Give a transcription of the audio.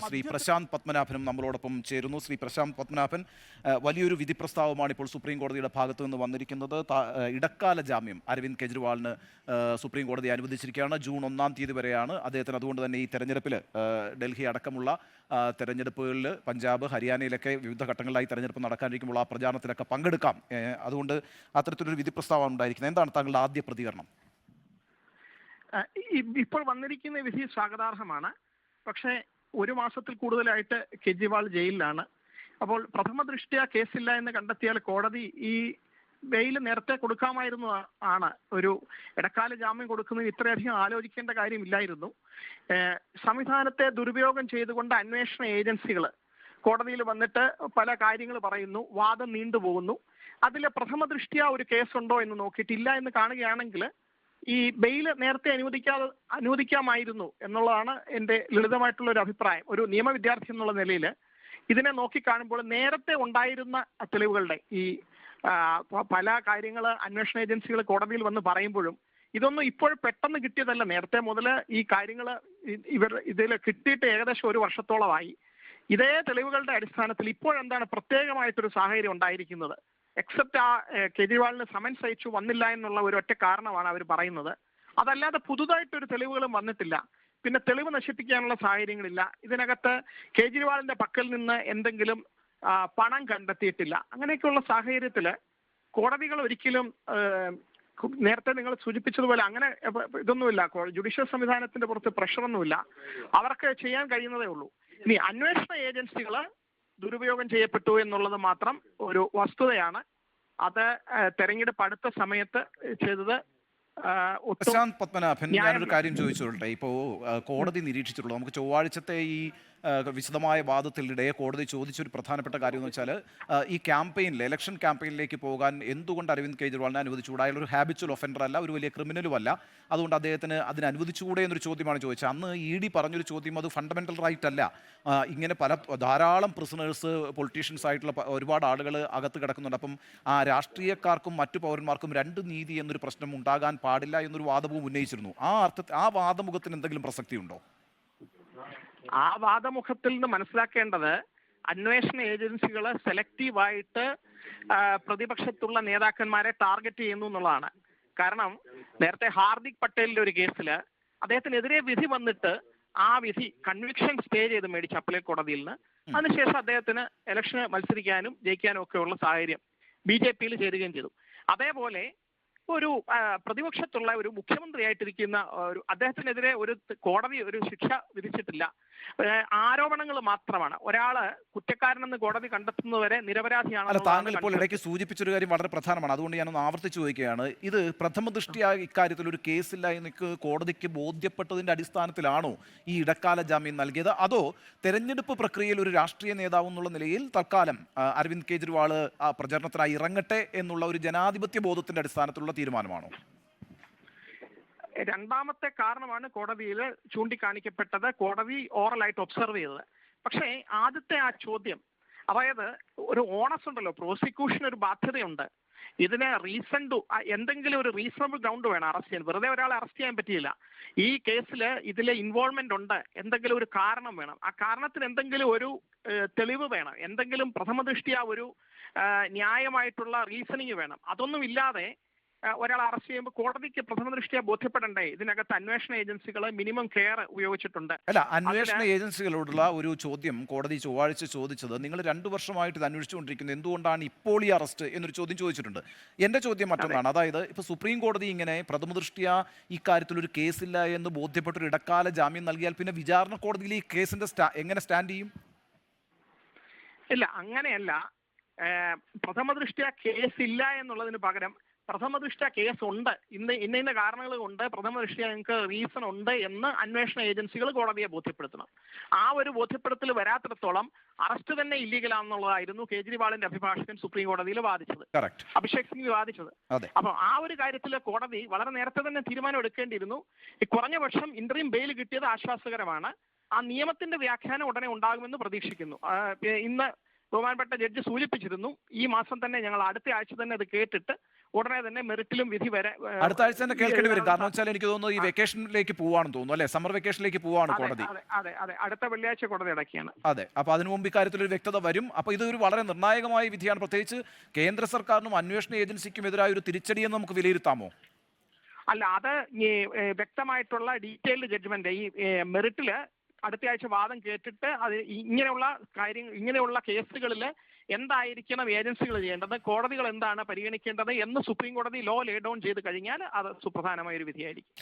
ശ്രീ പ്രശാന്ത് പത്മനാഭനും നമ്മളോടൊപ്പം ചേരുന്നു. ശ്രീ പ്രശാന്ത് പത്മനാഭൻ, വലിയൊരു വിധി പ്രസ്താവമാണ് ഇപ്പോൾ സുപ്രീം കോടതിയുടെ ഭാഗത്തു നിന്ന് വന്നിരിക്കുന്നത്. ഇടക്കാല ജാമ്യം അരവിന്ദ് കെജ്രിവാളിന് സുപ്രീം കോടതി അനുവദിച്ചിരിക്കുകയാണ്. ജൂൺ 1-ാം തീയതി വരെയാണ് അദ്ദേഹത്തിന്. അതുകൊണ്ട് തന്നെ ഈ തെരഞ്ഞെടുപ്പിൽ ഡൽഹി അടക്കമുള്ള തെരഞ്ഞെടുപ്പുകളിൽ പഞ്ചാബ്, ഹരിയാനയിലൊക്കെ വിവിധ ഘട്ടങ്ങളിലായി തെരഞ്ഞെടുപ്പ് നടക്കാനിരിക്കുമ്പോൾ ആ പ്രചാരണത്തിലൊക്കെ പങ്കെടുക്കാം. അതുകൊണ്ട് അത്തരത്തിലൊരു വിധി പ്രസ്താവന ഉണ്ടായിരിക്കുന്നത്. എന്താണ് താങ്കളുടെ ആദ്യ പ്രതികരണം? ഇപ്പോൾ വന്നിരിക്കുന്ന വിധി സ്വാഗതാർഹമാണ്. പക്ഷേ ഒരു മാസത്തിൽ കൂടുതലായിട്ട് കെജ്രിവാൾ ജയിലിലാണ്. അപ്പോൾ പ്രഥമ ദൃഷ്ട്യാ കേസില്ല എന്ന് കണ്ടെത്തിയാൽ കോടതി ഈ ബെയിൽ നേരത്തെ കൊടുക്കാമായിരുന്നു. ഒരു ഇടക്കാല ജാമ്യം കൊടുക്കുന്നതിന് ഇത്രയധികം ആലോചിക്കേണ്ട കാര്യമില്ലായിരുന്നു. സംവിധാനത്തെ ദുരുപയോഗം ചെയ്തുകൊണ്ട് അന്വേഷണ ഏജൻസികൾ കോടതിയിൽ വന്നിട്ട് പല കാര്യങ്ങൾ പറയുന്നു, വാദം നീണ്ടുപോകുന്നു. അതിൽ പ്രഥമ ദൃഷ്ട്യാ ഒരു കേസുണ്ടോ എന്ന് നോക്കിയിട്ടില്ല എന്ന് കാണുകയാണെങ്കിൽ ഈ ബെയിൽ നേരത്തെ അനുവദിക്കാമായിരുന്നു എന്നുള്ളതാണ് എൻ്റെ ലളിതമായിട്ടുള്ള ഒരു അഭിപ്രായം. ഒരു നിയമ വിദ്യാർത്ഥി എന്നുള്ള നിലയിൽ ഇതിനെ നോക്കിക്കാണുമ്പോൾ നേരത്തെ ഉണ്ടായിരുന്ന തെളിവുകളുടെ ഈ പല കാര്യങ്ങൾ അന്വേഷണ ഏജൻസികൾ കോടതിയിൽ വന്ന് പറയുമ്പോഴും ഇതൊന്നും ഇപ്പോൾ പെട്ടെന്ന് കിട്ടിയതല്ല. നേരത്തെ മുതൽ ഈ കാര്യങ്ങൾ ഇതിൽ കിട്ടിയിട്ട് ഏകദേശം ഒരു വർഷത്തോളമായി. ഇതേ തെളിവുകളുടെ അടിസ്ഥാനത്തിൽ ഇപ്പോഴെന്താണ് പ്രത്യേകമായിട്ടൊരു സാഹചര്യം ഉണ്ടായിരിക്കുന്നത്? എക്സെപ്റ്റ് കെജ്രിവാളിന് സമൻസ് അയച്ചു വന്നില്ല എന്നുള്ള ഒരു ഒറ്റ കാരണമാണ് അവർ പറയുന്നത്. അതല്ലാതെ പുതുതായിട്ടൊരു തെളിവുകളും വന്നിട്ടില്ല. പിന്നെ തെളിവ് നശിപ്പിക്കാനുള്ള സാഹചര്യങ്ങളില്ല. ഇതിനകത്ത് കെജ്രിവാളിന്റെ പക്കൽ നിന്ന് എന്തെങ്കിലും പണം കണ്ടെത്തിയിട്ടില്ല. അങ്ങനെയൊക്കെയുള്ള സാഹചര്യത്തിൽ കോടതികൾ ഒരിക്കലും നേരത്തെ നിങ്ങൾ സൂചിപ്പിച്ചതുപോലെ അങ്ങനെ ഇതൊന്നുമില്ല. ജുഡീഷ്യൽ സംവിധാനത്തിന്റെ പുറത്ത് പ്രഷറൊന്നുമില്ല. അവർക്ക് ചെയ്യാൻ കഴിയുന്നതേ ഉള്ളൂ. ഇനി അന്വേഷണ ഏജൻസികൾ ദുരുപയോഗം ചെയ്യപ്പെട്ടു എന്നുള്ളത് മാത്രം ഒരു വസ്തുതയാണ്. അത് തെരഞ്ഞെടുപ്പ് അടുത്ത സമയത്ത് ചെയ്തത്. പ്രശാന്ത് പത്മനാഭൻ, ഞാനൊരു കാര്യം ചോദിച്ചോട്ടെ. ഇപ്പോൾ കോടതി നിരീക്ഷിച്ചിട്ടുള്ളൂ, നമുക്ക് ചൊവ്വാഴ്ചത്തെ ഈ വിശദമായ വാദത്തിനിടെ കോടതി ചോദിച്ചൊരു പ്രധാനപ്പെട്ട കാര്യം എന്ന് വെച്ചാൽ ഈ ക്യാമ്പയിനിൽ, ഇലക്ഷൻ ക്യാമ്പയിനിലേക്ക് പോകാൻ എന്തുകൊണ്ട് അരവിന്ദ് കെജ്രിവാളിനെ അനുവദിച്ചുകൂടാ? അയാൾ ഒരു ഹാബിച്വൽ ഒഫൻഡർ അല്ല, ഒരു വലിയ ക്രിമിനലും അല്ല. അതുകൊണ്ട് അദ്ദേഹത്തിന് അതിന് അനുവദിച്ചുകൂടെ എന്നൊരു ചോദ്യമാണ് ചോദിച്ചത്. അന്ന് ED പറഞ്ഞൊരു ചോദ്യം, അത് ഫണ്ടമെൻ്റൽ റൈറ്റ് അല്ല. ഇങ്ങനെ ധാരാളം പ്രിസണേഴ്സ്, പൊളിറ്റീഷ്യൻസ് ആയിട്ടുള്ള ഒരുപാട് ആളുകൾ അകത്ത് കിടക്കുന്നുണ്ട്. അപ്പം രാഷ്ട്രീയക്കാർക്കും മറ്റു പൗരന്മാർക്കും രണ്ട് നീതി എന്നൊരു പ്രശ്നം ഉണ്ടാകാൻ പാടില്ല എന്നൊരു വാദവും ഉന്നയിച്ചിരുന്നു. ആ വാദമുഖത്തിന് എന്തെങ്കിലും പ്രസക്തിയുണ്ടോ? ആ വാദമുഖത്തിൽ നിന്ന് മനസ്സിലാക്കേണ്ടത് അന്വേഷണ ഏജൻസികൾ സെലക്റ്റീവായിട്ട് പ്രതിപക്ഷത്തുള്ള നേതാക്കന്മാരെ ടാർഗറ്റ് ചെയ്യുന്നു എന്നുള്ളതാണ്. കാരണം നേരത്തെ ഹാർദിക് പട്ടേലിന്റെ ഒരു കേസിൽ അദ്ദേഹത്തിനെതിരെ വിധി വന്നിട്ട് ആ വിധി കൺവിക്ഷൻ സ്റ്റേ ചെയ്ത് മേടിച്ച് അപ്പീൽ കോടതിയിൽ നിന്ന്, അതിനുശേഷം അദ്ദേഹത്തിന് ഇലക്ഷന് മത്സരിക്കാനും ജയിക്കാനും ഒക്കെയുള്ള സാഹചര്യം BJP-യിൽ ചേരുകയും ചെയ്തു. അതേപോലെ ഒരു പ്രതിപക്ഷത്തുള്ള ഒരു മുഖ്യമന്ത്രിയായിട്ടിരിക്കുന്ന അദ്ദേഹത്തിനെതിരെ കോടതി ഒരു ശിക്ഷ വിധിച്ചിട്ടില്ല. ആരോപണങ്ങൾ മാത്രമാണ്. ഒരാള് കുറ്റക്കാരനെന്ന് കോടതി കണ്ടെത്തുന്നതുവരെ നിരപരാധിയാണ്. താങ്കൾ ഇപ്പോൾ ഇടയ്ക്ക് സൂചിപ്പിച്ചൊരു കാര്യം വളരെ പ്രധാനമാണ്. അതുകൊണ്ട് ഞാനൊന്ന് ആവർത്തിച്ച് ചോദിക്കുകയാണ്. ഇത് പ്രഥമ ദൃഷ്ട്യാ ഇക്കാര്യത്തിൽ ഒരു കേസില്ല എന്ന് കോടതിക്ക് ബോധ്യപ്പെട്ടതിൻ്റെ അടിസ്ഥാനത്തിലാണോ ഈ ഇടക്കാല ജാമ്യം നൽകിയത്? അതോ തെരഞ്ഞെടുപ്പ് പ്രക്രിയയിൽ ഒരു രാഷ്ട്രീയ നേതാവ് എന്നുള്ള നിലയിൽ തൽക്കാലം അരവിന്ദ് കെജ്രിവാൾ പ്രചരണത്തിനായി ഇറങ്ങട്ടെ എന്നുള്ള ഒരു ജനാധിപത്യ ബോധത്തിന്റെ അടിസ്ഥാനത്തിലുള്ള തീരുമാനമാണോ? രണ്ടാമത്തെ കാരണമാണ് കോടതിയിൽ ചൂണ്ടിക്കാണിക്കപ്പെട്ടത്, കോടതി ഓറലായിട്ട് ഒബ്സർവ് ചെയ്തത്. പക്ഷേ ആദ്യത്തെ ആ ചോദ്യം, അതായത് ഒരു ഓണസ് ഉണ്ടല്ലോ, പ്രോസിക്യൂഷന് ഒരു ബാധ്യതയുണ്ട്. ഇതിന് എന്തെങ്കിലും ഒരു റീസണബിൾ ഗ്രൗണ്ട് വേണം അറസ്റ്റ് ചെയ്യാൻ. വെറുതെ ഒരാളെ അറസ്റ്റ് ചെയ്യാൻ പറ്റിയില്ല. ഈ കേസിൽ ഇതിലെ ഇൻവോൾവ്മെന്റ് ഉണ്ട്, എന്തെങ്കിലും ഒരു കാരണം വേണം. ആ കാരണത്തിന് എന്തെങ്കിലും ഒരു തെളിവ് വേണം, എന്തെങ്കിലും പ്രഥമ ദൃഷ്ട്യാ ഒരു ന്യായമായിട്ടുള്ള റീസണിങ് വേണം. അതൊന്നും ഇല്ലാതെ ഒരാൾ അറസ്റ്റ് ചെയ്യുമ്പോൾ കോടതിക്ക് പ്രഥമ ദൃഷ്ട്യാ ബോധ്യപ്പെടണ്ടേ ഇതിനകത്ത് അന്വേഷണ ഏജൻസികൾ മിനിമം കെയർ ഉപയോഗിച്ചിട്ടുണ്ട്? അല്ല, അന്വേഷണ ഏജൻസികളോടുള്ള ഒരു ചോദ്യം കോടതി ചൊവ്വാഴ്ച ചോദിച്ചത്, നിങ്ങൾ 2 വർഷമായിട്ട് ഇത് അന്വേഷിച്ചുകൊണ്ടിരിക്കുന്നത്, എന്തുകൊണ്ടാണ് ഇപ്പോൾ ഈ അറസ്റ്റ് എന്നൊരു ചോദ്യം ചോദിച്ചിട്ടുണ്ട്. എൻ്റെ ചോദ്യം മറ്റൊന്നാണ്. അതായത് ഇപ്പോൾ സുപ്രീം കോടതി ഇങ്ങനെ പ്രഥമ ദൃഷ്ട്യാ ഇക്കാര്യത്തിലൊരു കേസില്ല എന്ന് ബോധ്യപ്പെട്ടൊരു ഇടക്കാല ജാമ്യം നൽകിയാൽ പിന്നെ വിചാരണ കോടതിയിൽ ഈ കേസിന്റെ എങ്ങനെ സ്റ്റാൻഡ് ചെയ്യും? ഇല്ല, അങ്ങനെയല്ല. പ്രഥമ ദൃഷ്ട്യാ കേസില്ല എന്നുള്ളതിന് പകരം പ്രഥമ ദൃഷ്ട്യാ കേസ് ഉണ്ട്, ഇന്ന കാരണങ്ങൾ കൊണ്ട് പ്രഥമ ദൃഷ്ട്യാ നിങ്ങൾക്ക് റീസൺ ഉണ്ട് എന്ന് അന്വേഷണ ഏജൻസികൾ കോടതിയെ ബോധ്യപ്പെടുത്തണം. ആ ഒരു ബോധ്യപ്പെടുത്തൽ വരാത്തിടത്തോളം അറസ്റ്റ് തന്നെ ഇല്ലീഗലാണെന്നുള്ളതായിരുന്നു കേജ്രിവാളിന്റെ അഭിഭാഷകൻ സുപ്രീം കോടതിയിൽ വാദിച്ചത്, അഭിഷേക് സിംഗ് വാദിച്ചത്. അപ്പൊ ആ ഒരു കാര്യത്തിൽ കോടതി വളരെ നേരത്തെ തന്നെ തീരുമാനം എടുക്കേണ്ടിയിരുന്നു. കുറഞ്ഞ പക്ഷം ഇന്ററിം ബെയിൽ കിട്ടിയത് ആശ്വാസകരമാണ്. ആ നിയമത്തിന്റെ വ്യാഖ്യാനം ഉടനെ ഉണ്ടാകുമെന്ന് പ്രതീക്ഷിക്കുന്നു. ഇന്ന് ബഹുമാനപ്പെട്ട ജഡ്ജി സൂചിപ്പിച്ചിരുന്നു, ഈ മാസം തന്നെ, ഞങ്ങൾ അടുത്ത ആഴ്ച തന്നെ അത് കേട്ടിട്ട് ഉടനെ തന്നെ മെറിറ്റിലും വിധി വരെ അടുത്ത ആഴ്ച തന്നെ കേൾക്കേണ്ടി വരും. കാരണം വെച്ചാൽ എനിക്ക് തോന്നുന്നു ഈ വെക്കേഷനിലേക്ക് പോവാണെന്ന് തോന്നുന്നു അല്ലെ, സമ്മർ വെക്കേഷനിലേക്ക് പോവാണ് കോടതി. അതെ, അടുത്ത വെള്ളിയാഴ്ച കോടതി അടയ്ക്കുകയാണ്. അതെ, അപ്പൊ അതിനു മുമ്പ് ഇക്കാര്യത്തിൽ ഒരു വ്യക്തത വരും. അപ്പൊ ഇതൊരു വളരെ നിർണായകമായ വിധിയാണ്, പ്രത്യേകിച്ച് കേന്ദ്ര സർക്കാരിനും അന്വേഷണ ഏജൻസിക്കും എതിരായ ഒരു തിരിച്ചടിയെന്ന് നമുക്ക് വിലയിരുത്താമോ? അല്ല, അത് വ്യക്തമായിട്ടുള്ള ഡീറ്റെയിൽഡ് ജഡ്ജ്മെന്റ് ഈ മെറിറ്റില് അടുത്ത ആഴ്ച വാദം കേട്ടിട്ട് അത് ഇങ്ങനെയുള്ള കേസുകളിൽ എന്തായിരിക്കണം ഏജൻസികൾ ചെയ്യേണ്ടത്, കോടതികൾ എന്താണ് പരിഗണിക്കേണ്ടത് എന്ന് സുപ്രീം കോടതി ലോ ലേ ഡൗൺ ചെയ്ത് കഴിഞ്ഞാൽ അത് സുപ്രധാനമായ ഒരു വിധിയായിരിക്കും.